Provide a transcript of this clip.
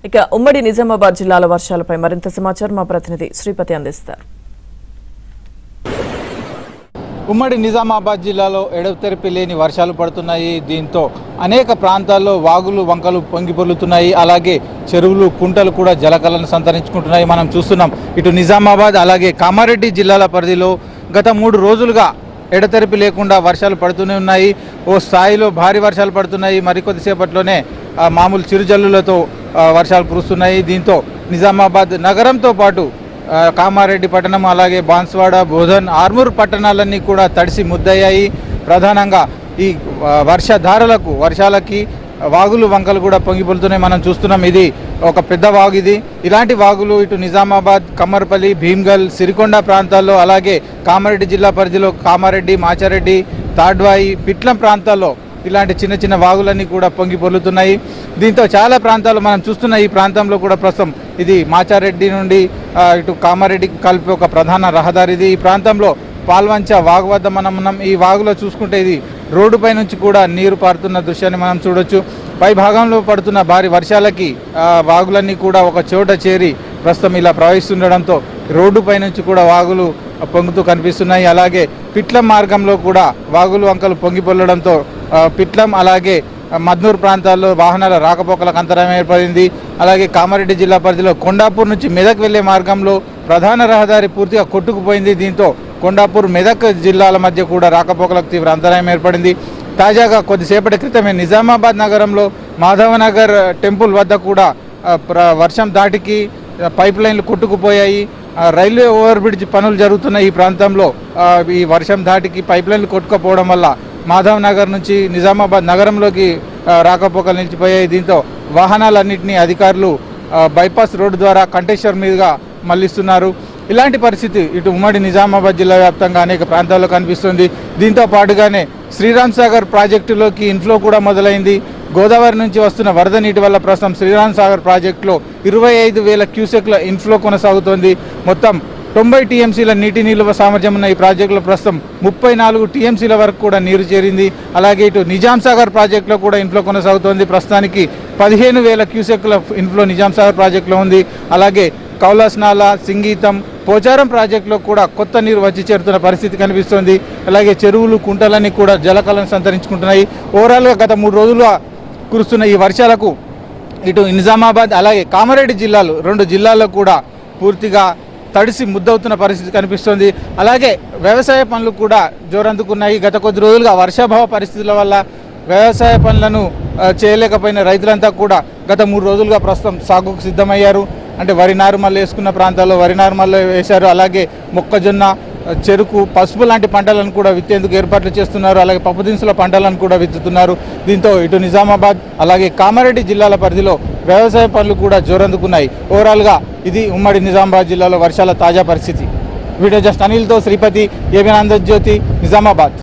ఇక ఉమ్మడి నిజామాబాద్ జిల్లాల వర్షాలపై మరింత సమాచారం మా ప్రతినిధి శ్రీపతి అందిస్తారు. ఉమ్మడి నిజామాబాద్ జిల్లాలో ఎడతెరిపి లేని వర్షాలు పడుతున్నాయి. దీంతో అనేక ప్రాంతాల్లో వాగులు వంకలు పొంగి పొర్లుతున్నాయి. అలాగే చెరువులు కుంటలు కూడా జలకలను సంతరించుకుంటున్నాయి. మనం చూస్తున్నాం ఇటు నిజామాబాద్ అలాగే కామారెడ్డి జిల్లాల పరిధిలో గత 3 రోజులుగా ఎడతెరిపి లేకుండా వర్షాలు పడుతూనే ఉన్నాయి. ఓ స్థాయిలో భారీ వర్షాలు పడుతున్నాయి. మరికొద్దిసేపట్లోనే మామూలు చిరుజల్లులతో వర్షాలు కురుస్తున్నాయి. దీంతో నిజామాబాద్ నగరంతో పాటు కామారెడ్డి పట్టణం అలాగే బాన్స్వాడ బోధన్ ఆర్మూర్ పట్టణాలన్నీ కూడా తడిసి ముద్దయ్యాయి. ప్రధానంగా ఈ వర్షాలకి వాగులు వంకలు కూడా పొంగిపొలుతున్నాయి. మనం చూస్తున్నాం ఇది ఒక పెద్ద వాగు. ఇలాంటి వాగులు ఇటు నిజామాబాద్ కమ్మర్పల్లి భీమ్గల్ సిరికొండ ప్రాంతాల్లో అలాగే కామారెడ్డి జిల్లా పరిధిలో కామారెడ్డి మాచారెడ్డి తాడ్వాయి పిట్లం ప్రాంతాల్లో ఇలాంటి చిన్న చిన్న వాగులన్నీ కూడా పొంగి పొర్లుతున్నాయి. దీంతో చాలా ప్రాంతాలు మనం చూస్తున్న ఈ ప్రాంతంలో కూడా ప్రస్తుతం ఇది మాచారెడ్డి నుండి ఇటు కామారెడ్డికి కలిపి ఒక ప్రధాన రహదారి. ఈ ప్రాంతంలో పాల్వంచ వాగు వద్ద మనం ఉన్నాం. ఈ వాగులో చూసుకుంటే ఇది రోడ్డుపై నుంచి కూడా నీరు పారుతున్న దృశ్యాన్ని మనం చూడొచ్చు. పై భాగంలో పడుతున్న భారీ వర్షాలకి వాగులన్నీ కూడా ఒక చోట చేరి ప్రస్తుతం ఇలా ప్రవహిస్తుండడంతో రోడ్డుపై నుంచి కూడా వాగులు పొంగుతూ కనిపిస్తున్నాయి. అలాగే పిట్లం మార్గంలో కూడా వాగులు వంకలు పొంగి పొల్లడంతో పిట్లం అలాగే మద్నూర్ ప్రాంతాల్లో వాహనాల రాకపోకలకు అంతరాయం ఏర్పడింది. అలాగే కామారెడ్డి జిల్లా పరిధిలో కొండాపూర్ నుంచి మెదక్ వెళ్లే మార్గంలో ప్రధాన రహదారి పూర్తిగా కొట్టుకుపోయింది. దీంతో కొండాపూర్ మెదక్ జిల్లాల మధ్య కూడా రాకపోకలకు తీవ్ర అంతరాయం ఏర్పడింది. తాజాగా కొద్దిసేపటి క్రితమే నిజామాబాద్ నగరంలో మాధవనగర్ టెంపుల్ వద్ద కూడా వర్షం దాటికి పైప్ లైన్లు కొట్టుకుపోయాయి. రైల్వే ఓవర్ బ్రిడ్జ్ పనులు జరుగుతున్న ఈ ప్రాంతంలో ఈ వర్షం దాటికి పైప్ లైన్లు కొట్టుకుపోవడం వల్ల మాధవ్ నగర్ నుంచి నిజామాబాద్ నగరంలోకి రాకపోకలు నిలిచిపోయాయి. దీంతో వాహనాలన్నింటినీ అధికారులు బైపాస్ రోడ్డు ద్వారా కంటేశ్వర్ మీదుగా మళ్లిస్తున్నారు. ఇలాంటి పరిస్థితి ఇటు ఉమ్మడి నిజామాబాద్ జిల్లా వ్యాప్తంగా అనేక ప్రాంతాల్లో కనిపిస్తుంది. దీంతో పాటుగానే శ్రీరామ్ సాగర్ ప్రాజెక్టులోకి ఇన్ఫ్లో కూడా మొదలైంది. గోదావరి నుంచి వస్తున్న వరద నీటి వల్ల ప్రస్తుతం శ్రీరామ్ సాగర్ ప్రాజెక్టులో 25,000 క్యూసెక్ల ఇన్ఫ్లో కొనసాగుతోంది. మొత్తం 90 టీఎంసీల నీటి నిల్వ సామర్థ్యం ఉన్న ఈ ప్రాజెక్టులో ప్రస్తుతం 34 టీఎంసీల వరకు కూడా నీరు చేరింది. అలాగే ఇటు నిజాం సాగర్ ప్రాజెక్టులో కూడా ఇన్ఫ్లో కొనసాగుతోంది. ప్రస్తుతానికి 15,000 క్యూసెక్ల ఇన్ఫ్లో నిజాం సాగర్ ప్రాజెక్టులో ఉంది. అలాగే కౌలాస్నాల సింగీతం పోచారం ప్రాజెక్టులో కూడా కొత్త నీరు వచ్చి చేరుతున్న పరిస్థితి కనిపిస్తోంది. అలాగే చెరువులు కుంటలన్నీ కూడా జలకలను సంతరించుకుంటున్నాయి. ఓవరాల్గా గత 3 రోజులుగా కురుస్తున్న ఈ వర్షాలకు ఇటు నిజామాబాద్ అలాగే కామారెడ్డి జిల్లాలు 2 జిల్లాల్లో కూడా పూర్తిగా తడిసి ముద్దవుతున్న పరిస్థితి కనిపిస్తోంది. అలాగే వ్యవసాయ పనులు కూడా జోరందుకున్నాయి. గత కొద్ది రోజులుగా వర్షాభావ పరిస్థితుల వల్ల వ్యవసాయ పనులను చేయలేకపోయిన రైతులంతా కూడా గత 3 రోజులుగా ప్రస్తుతం సాగుకు సిద్ధమయ్యారు. అంటే వరి నారుమల్లు వేసుకున్న ప్రాంతాల్లో వరి నారుమల్లు వేశారు. అలాగే మొక్కజొన్న చెరుకు పసుపు లాంటి పంటలను కూడా విత్తేందుకు ఏర్పాట్లు చేస్తున్నారు. అలాగే పప్పు దినుసుల పంటలను కూడా విత్తుతున్నారు. దీంతో ఇటు నిజామాబాద్ అలాగే కామారెడ్డి జిల్లాల పరిధిలో వ్యవసాయ పనులు కూడా జోరందుకున్నాయి. ఓవరాల్గా ఇది ఉమ్మడి నిజామాబాద్ జిల్లాలో వర్షాల తాజా పరిస్థితి. వీడియో జస్ట్ అనిల్తో శ్రీపతి, ఏబిఎన్ ఆంధ్రజ్యోతి, నిజామాబాద్.